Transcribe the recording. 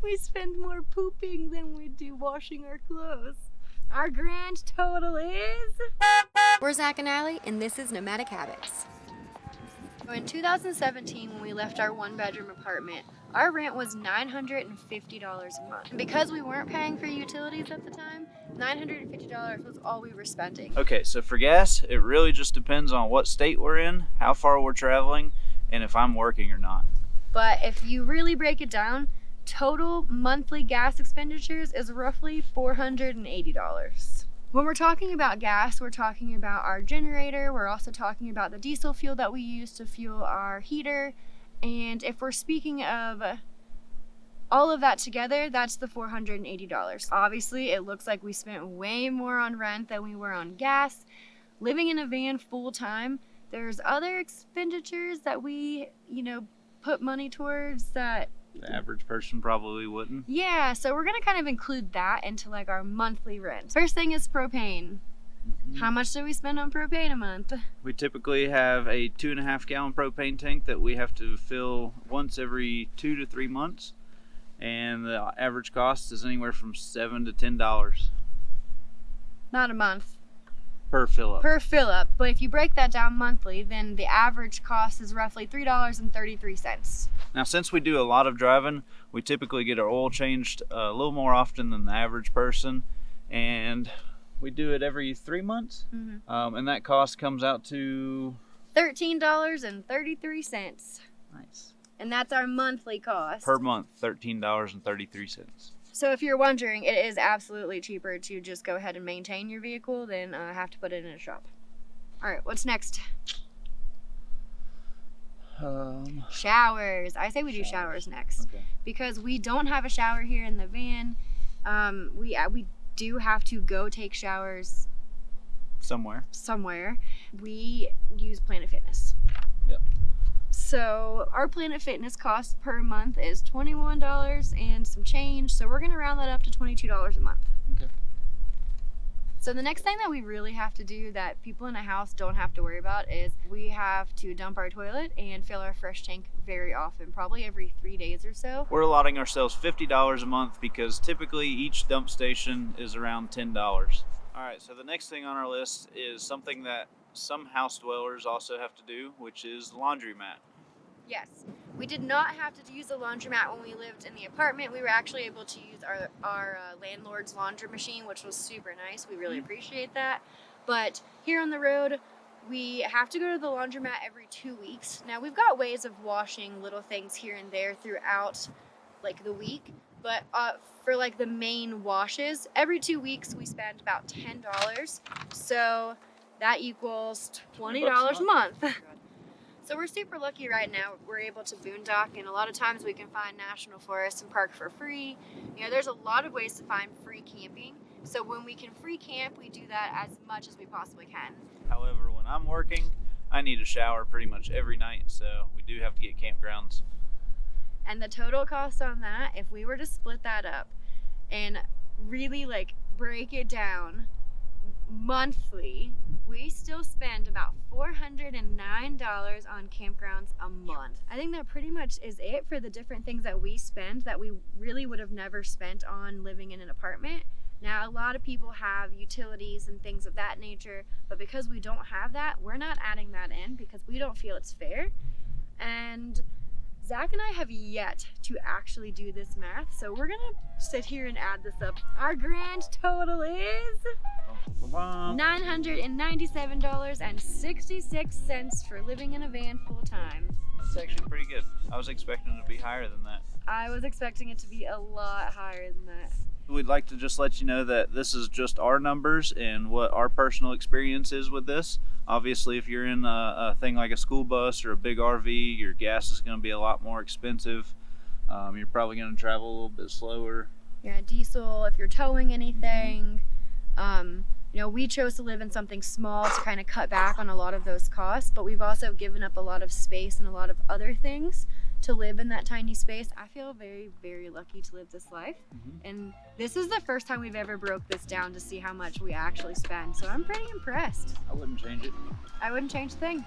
We spend more pooping than we do washing our clothes. Our grand total is... We're Zach and Allie, and this is Nomadic Habits. In 2017, when we left our one-bedroom apartment, our rent was $950 a month. And because we weren't paying for utilities at the time, $950 was all we were spending. Okay, so for gas, it really just depends on what state we're in, how far we're traveling, and if I'm working or not. But if you really break it down, total monthly gas expenditures is roughly $480. When we're talking about gas, we're talking about our generator. We're also talking about the diesel fuel that we use to fuel our heater. And if we're speaking of all of that together, that's the $480. Obviously, it looks like we spent way more on rent than we were on gas. Living in a van full time, there's other expenditures that we, put money towards that The average person probably wouldn't. Yeah, so we're gonna kind of include that into like our monthly rent. First thing is propane. How much do we spend on propane a month? We typically have a 2.5 gallon propane tank that we have to fill once every 2 to 3 months. And the average cost is anywhere from $7 to $10 Not a month. per fill up. Per fill up. But if you break that down monthly, then the average cost is roughly $3.33. Now, since we do a lot of driving, we typically get our oil changed a little more often than the average person, and we do it every 3 months. And that cost comes out to $13.33. nice And that's our monthly cost. per month, $13.33. So if you're wondering, it is absolutely cheaper to just go ahead and maintain your vehicle than have to put it in a shop. All right, what's next? Showers. I say we do showers next. Okay. Because we don't have a shower here in the van. We do have to go take showers somewhere. We use Planet Fitness. Yep. So our Planet Fitness cost per month is $21 and some change. So we're gonna round that up to $22 a month. Okay. So the next thing that we really have to do that people in a house don't have to worry about is we have to dump our toilet and fill our fresh tank very often, probably every 3 days or so. We're allotting ourselves $50 a month because typically each dump station is around $10. All right, so the next thing on our list is something that some house dwellers also have to do, which is laundromat. Yes, we did not have to use a laundromat when we lived in the apartment. We were actually able to use our landlord's laundry machine, which was super nice. We really appreciate that. But here on the road, we have to go to the laundromat every 2 weeks. Now, we've got ways of washing little things here and there throughout like the week. But for like the main washes, every 2 weeks we spend about $10. So that equals $20 a month. So we're super lucky right now. We're able to boondock, and a lot of times we can find national forests and park for free. There's a lot of ways to find free camping. So when we can free camp, we do that as much as we possibly can. However, when I'm working, I need a shower pretty much every night, so we do have to get campgrounds. And the total cost on that, if we were to split that up and really like break it down monthly, we still spend about $409 on campgrounds a month. I think that pretty much is it for the different things that we spend that we really would have never spent on living in an apartment. Now, a lot of people have utilities and things of that nature, but because we don't have that, we're not adding that in because we don't feel it's fair. And Zach and I have yet to actually do this math, so we're gonna sit here and add this up. Our grand total is $997.66 for living in a van full time. That's actually pretty good. I was expecting it to be higher than that. I was expecting it to be a lot higher than that. We'd like to just let you know that this is just our numbers and what our personal experience is with this. Obviously, if you're in a thing like a school bus or a big RV, your gas is going to be a lot more expensive. You're probably going to travel a little bit slower. You're a diesel, if you're towing anything. We chose to live in something small to kind of cut back on a lot of those costs, but we've also given up a lot of space and a lot of other things to live in that tiny space. I feel very, very lucky to live this life. And this is the first time we've ever broke this down to see how much we actually spend. So I'm pretty impressed. I wouldn't change it. I wouldn't change a thing.